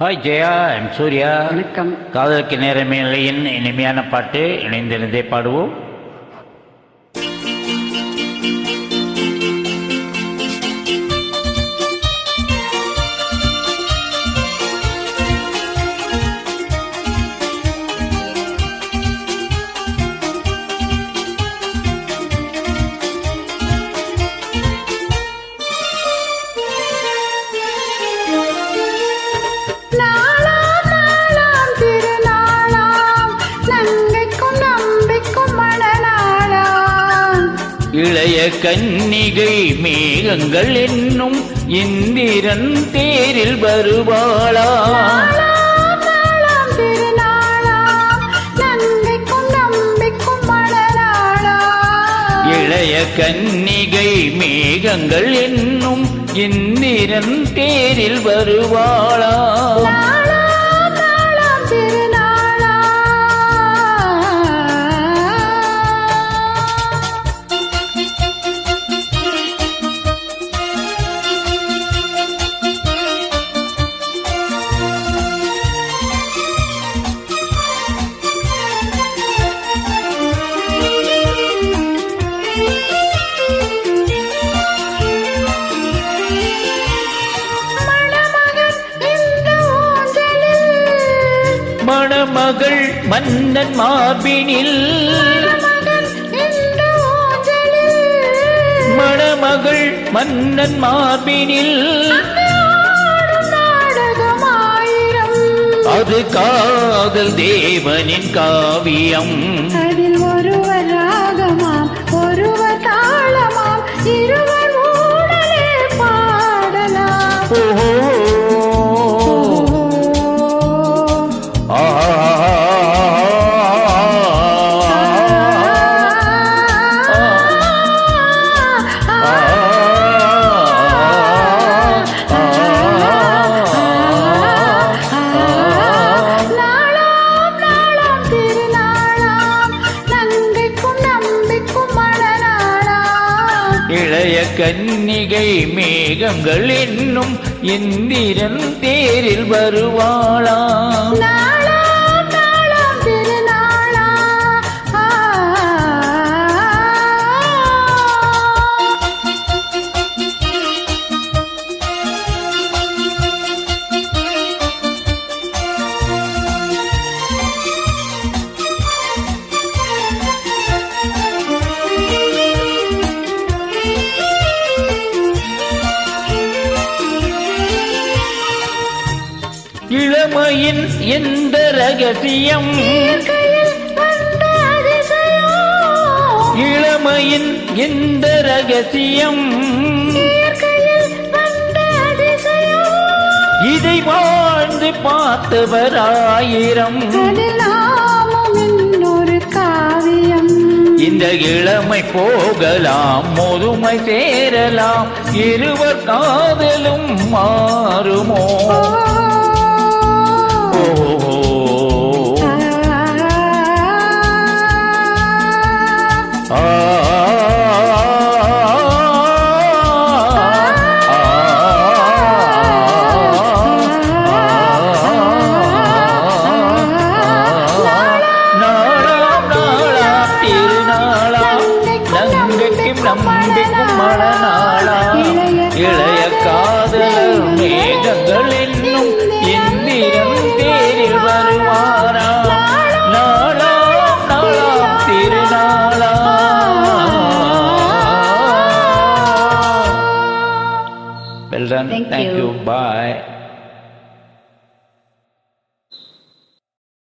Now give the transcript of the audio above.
Hi Jaya, I'm Surya. வணக்கம். காதலுக்கு நேரமில்லையின் இனிமையான பாட்டு இணைந்திருந்தே பாடுவோம். இளைய கன்னிகை மேகங்கள் என்னும் இந்திரன் தேரில் வருவாளா? இளைய கன்னிகை மேகங்கள் என்னும் இந்திரன் தேரில் வருவாளா? மணமகள் மன்னன் மார்பினில், மணமகள் மன்னன் மார்பினில், அது காதல் தேவனின் காவியம். அதில் ஒருவர் ராகமாம், ஒருவர் தாளமாம், இருவர் ஊடலே பாடலாம். இளைய கன்னிகை மேகங்கள் என்னும் இந்திரன் தேரில் வருவாளா? இளமையின் எந்த ரகசியம், இளமையின் எந்த ரகசியம், இதை வாழ்ந்து பார்த்தவர் ஆயிரம். இன்னொரு காவியம். இந்த இளமை போகலாம், முதுமை சேரலாம், இருவர் காதலும் மாறுமோ? நம்பிக்கும் மனநாளா? இளைய காதலர் மேகங்கள் என்னும் இந்திரன் தேரில் வருவாரா? நாளாம் நாளாம் திருநாளா? Well done. Thank you. Bye.